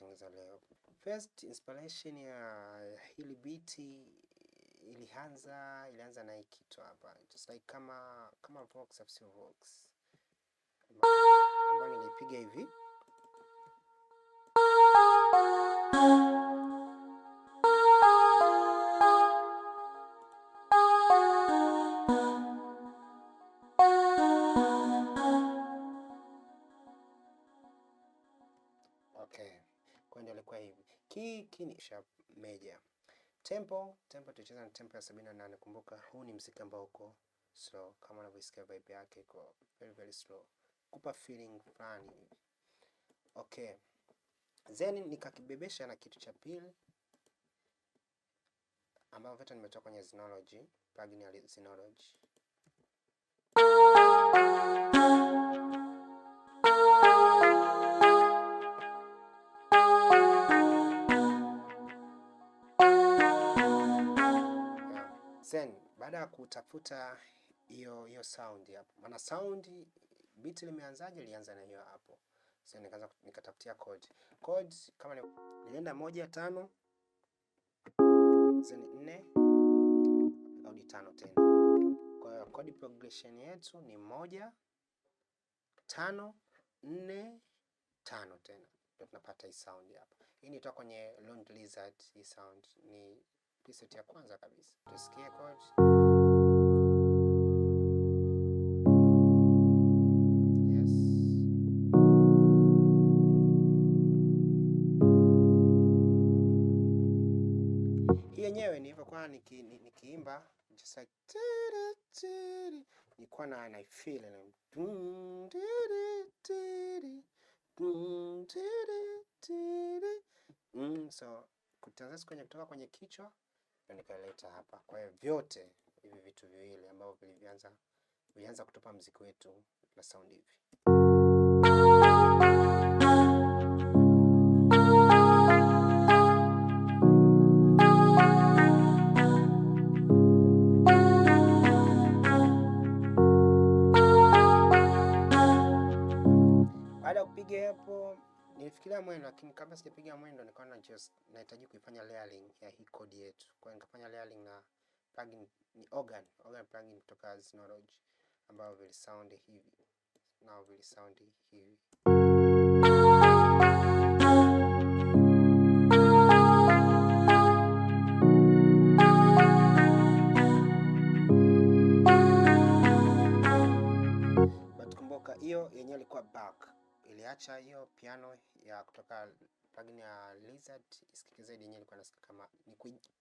kutengeneza leo. First inspiration ya hili biti ilianza na hii kitu hapa. Just like kama Vox of Vox. Ambayo nilipiga hivi. Okay. Kwa ndio ilikuwa hivi. Key ni sharp major. Tempo tucheza na tempo ya 78. Kumbuka huu ni muziki ambao uko slow, kama unavyosikia vibe yake iko very very slow. Kupa feeling fulani. Okay. Then nikakibebesha na kitu cha pili ambao vyote nimetoka kwenye Synology, plugin ya Synology. Then baada ya kutafuta hiyo sound hapo. Maana sound beat limeanzaje, ilianza na hiyo hapo. So nikaanza nikatafutia chord. Chords kama nilienda 1 5 then 4 au 5 tena. Kwa hiyo chord progression yetu ni 1 5 4 5 tena. Ndio tunapata hii sound hapa. Hii ni toka kwenye Lonely Lizard. Hii sound ni preset ya kwanza kabisa. Tusikie chords. Yenyewe nilivyokuwa nikiimba just like nilikuwa na feel so kutazama kwenye kutoka kwenye kichwa na nikaleta hapa. Kwa hiyo vyote hivi vitu viwili ambavyo vilianza kutupa muziki wetu na sound hivi. Hapo nilifikiria mwendo, lakini kabla sijapiga mwendo nikaona just nahitaji kuifanya layering ya hii code yetu. Kwa hiyo nikafanya layering na plugin ni organ plugin kutoka Synology ambao vile sound hivi. Now vile sound hivi. But kumbuka hiyo yenyewe ilikuwa back. Iliacha hiyo piano ya kutoka plugin ya Lizard isikike zaidi, yenyewe ilikuwa nasikika kama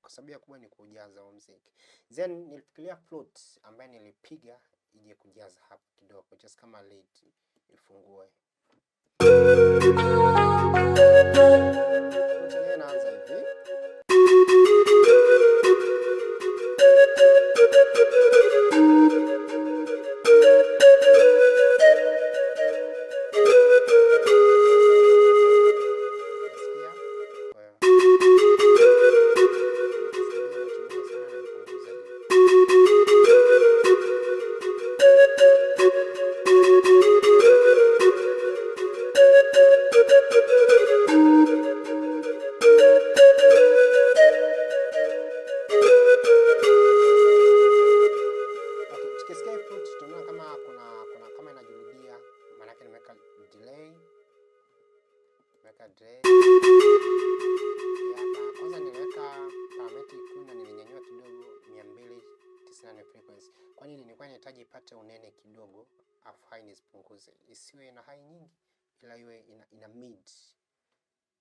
kwa sababu ya kubwa ni kujaza huo muziki. Then nilifikiria flute ambaye nilipiga ije kujaza hapo kidogo just kama lead ifungue. Flute inaanza hivi. Delay. Kwanza niliweka parameter kuna nilinyanyua kidogo 290 frequency. Kwa nini? Nilikuwa nahitaji ipate unene kidogo, afu high nipunguze. Isiwe na high nyingi ila iwe ina mid.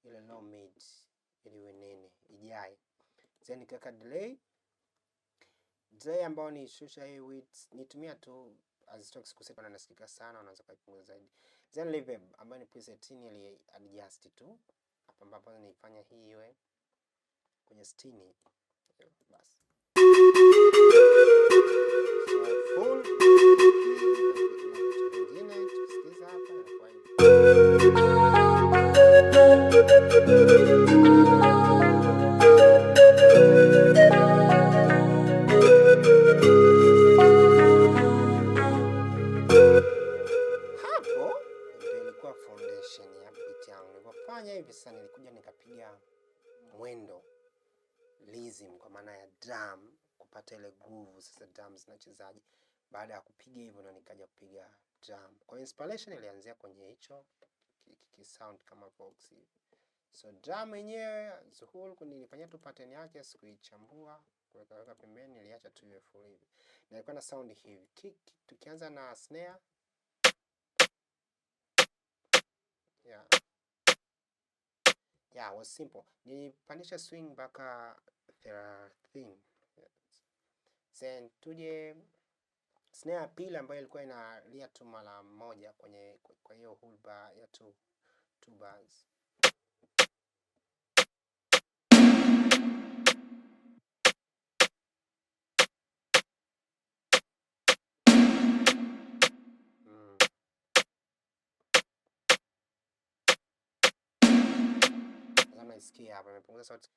Ile low mid ili iwe nene, ijae. Then nikaweka delay. Delay ambao ni shusha hii width, nitumia tu azitoki kusema nasikika sana, unaweza kuipunguza zaidi. Then reverb ambayo ni preset ili adjust tu. Hapa ambapo nifanya hii iwe kwenye 60 basi. So full nyingine tusikiza hapa na kwa hiyo. Hapo ndio ilikuwa foundation ya beat yangu. Nilipofanya hivi sasa nilikuja mwendo rhythm, kwa maana ya drum, kupata ile groove. Sasa drums zinachezaje? Baada ya kupiga hivyo ndo nikaja kupiga drum. Kwa inspiration ilianzia kwenye hicho sound kama box hivi. So drum yenyewe Zuhul nilifanyia tu pattern yake, sikuichambua kuweka pembeni, niliacha tu iwe full hivi. Na ilikuwa na sound hivi. Kick, tukianza na snare. Yeah, was simple. Nilipandisha swing mpaka 13. Then tuje snare pili ambayo ilikuwa inalia tu mara moja kwa hiyo whole bar ya two bars. Kama isikia hapa nimepunguza sauti.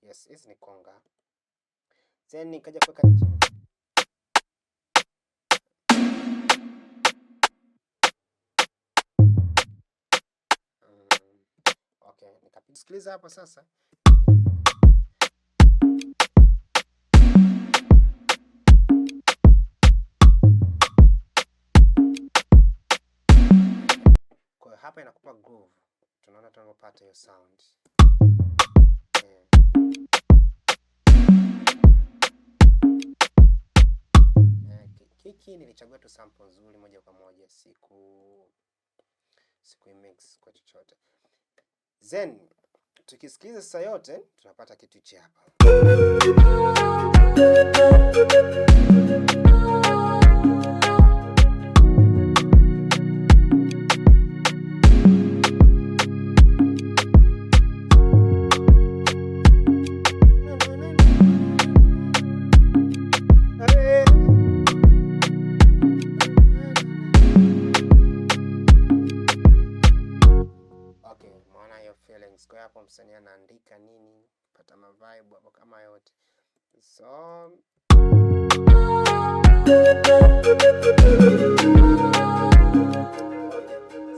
Yes, hizi ni konga. Then nikaja kuweka okay, nikasikiliza hapo sasa. Kwa hapa inakupa groove. Tunaona tunapata hiyo sound. Kiki nilichagua tu sample nzuri moja kwa moja, siku mix kwa chochote. Then tukisikiliza sasa yote tunapata kitu hichi hapa. Kwa hapo msanii anaandika nini, pata vibe hapo kama yote. So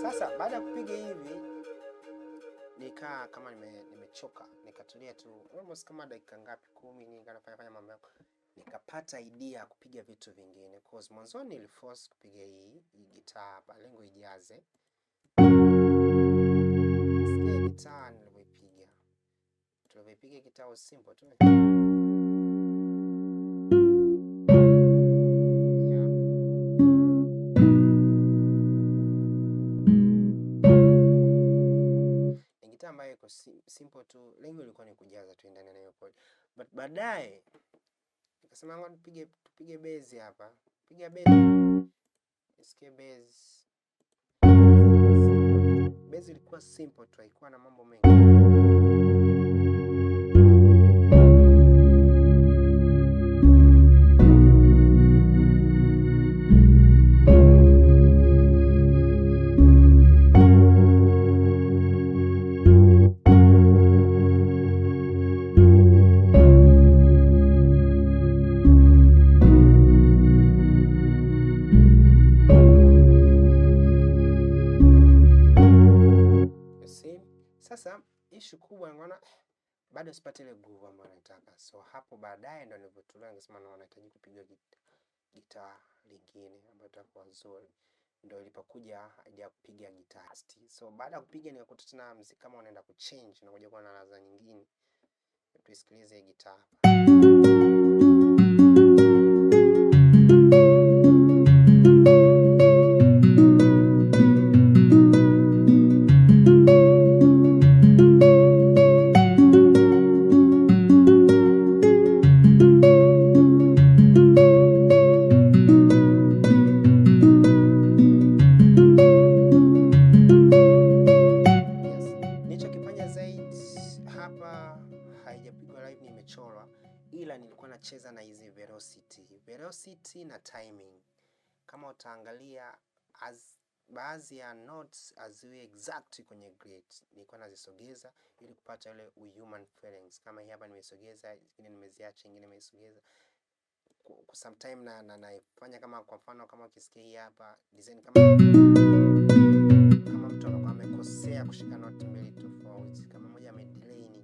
sasa baada ya kupiga hivi nikaa kama nimechoka, nikatulia tu almost kama dakika ngapi 10, nikafanya mambo yangu, nikapata idea ya kupiga vitu vingine. Cause mwanzo niliforce kupiga hii gitaa hapa lengo ijaze. Gitaa tulivyopiga gitaa simple tu. Ni gitaa ambayo iko simple tu, lengo lilikuwa ni kujaza tu ndani ya hiyo chord. But baadaye nikasema ngoja tupige bass hapa. Piga bass. Nisikie bass. Bass ilikuwa simple tu, haikuwa na mambo mengi. Sasa issue kubwa naona bado sipati ile groove ambayo nataka. So hapo baadaye ndo nilipotulia nikasema nahitaji kupiga gitaa lingine ambalo litakuwa nzuri. Ndio ilipokuja idea kupiga gitaa. So baada ya kupiga nikakuta tena muziki kama unaenda kuchange na kuja kuwa na ladha nyingine. Tuisikilize gitaa hapa. Ila nilikuwa nacheza na hizi velocity na timing. Kama utaangalia baadhi ya notes haziwi exact kwenye grid, nilikuwa nazisogeza ili kupata ile human feelings. Kama hii hapa nimesogeza, nyingine nimeziacha, nyingine nimesogeza. sometime naifanya kama kwa mfano kama ukisikia hii hapa design kama mtu anakuwa amekosea kushika note mbili tofauti, kama moja amedelay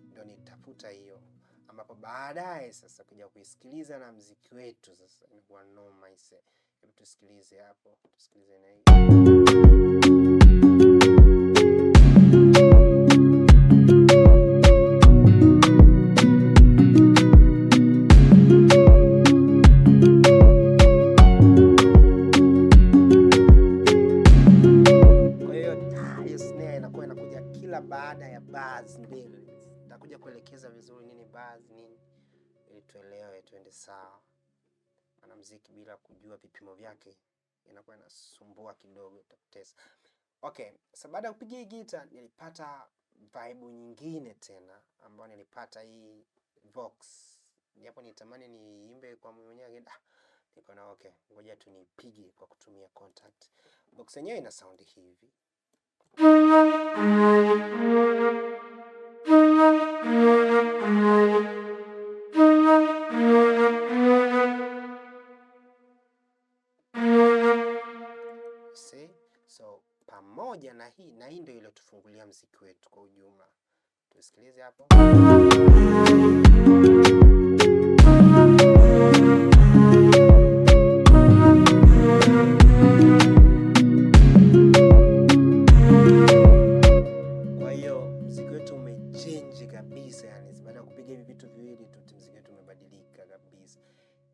ndio nitafuta hiyo, ambapo baadaye sasa kuja kuisikiliza na muziki wetu sasa inakuwa noma ise. Hebu tusikilize hapo, tusikilize na hii. Baada ya bars mbili nitakuja kuelekeza vizuri nini bars nini, ili tuelewe tuende sawa. Ana muziki bila kujua vipimo vyake inakuwa inasumbua kidogo, itakutesa. Okay, so baada ya kupiga gita nilipata vibe nyingine tena, ambayo nilipata hii Vox. Japo nitamani niimbe kwa mwenyewe, nikaona okay, ngoja tu nipige kwa kutumia Kontakt. Vox yenyewe ina sound hivi. See? So pamoja na hii ndio ile tufungulia muziki wetu kwa ujumla. Tusikilize hapo.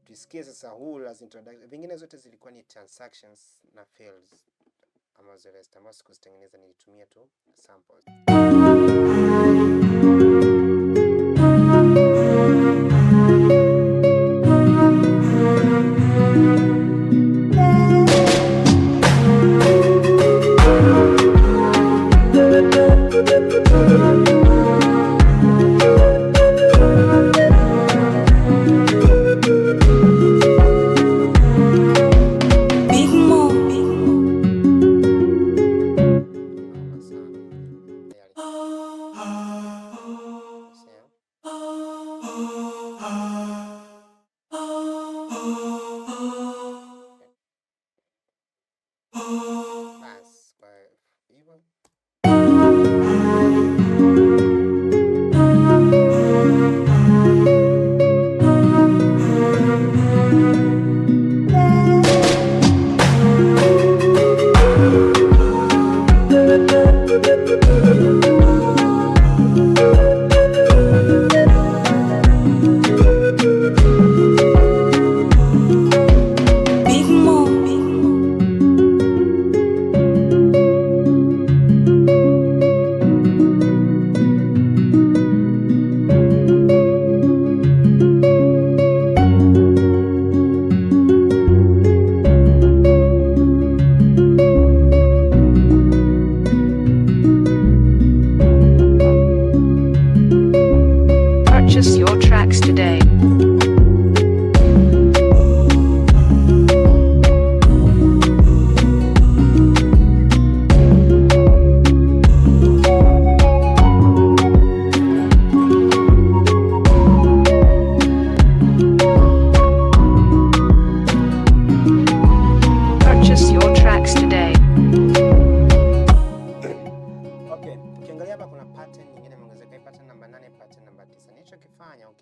Tusikie sasa huu as introduction. Vingine zote zilikuwa ni transactions na fails, ambazo rest ambazo sikuzitengeneza, nilitumia tu samples.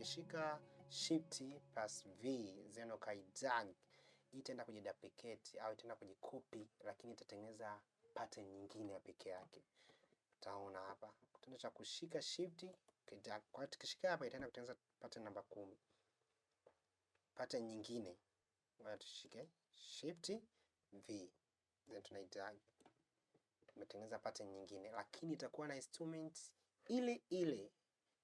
ukishika shift plus V then ukaidrag, itaenda kwenye duplicate au itaenda kwenye copy, lakini itatengeneza pattern nyingine ya pekee yake. Utaona hapa kitendo cha kushika shift ukidrag, kwa hiyo tukishika hapa itaenda kutengeneza pattern namba 10, pattern nyingine. Ngoja tushike shift V then tunaidrag, tumetengeneza pattern nyingine, lakini itakuwa na instrument ile ile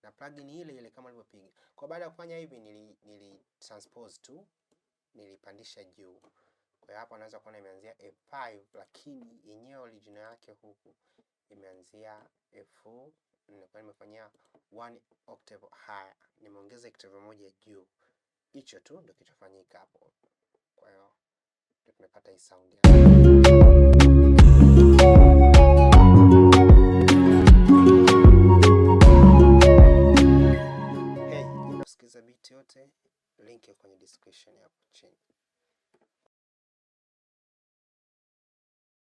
na plugin ile ile kama nilivyopiga. Kwa baada ya kufanya hivi nili transpose tu, nilipandisha juu. Kwa hiyo hapo unaweza kuona imeanzia F5, lakini yenyewe original yake huku imeanzia F4. Nilikuwa nimefanyia 1 octave higher, nimeongeza octave moja juu. Hicho tu ndio kilichofanyika hapo. Kwa hiyo tumepata hii sound ya beat yote link kwenye description hapo chini.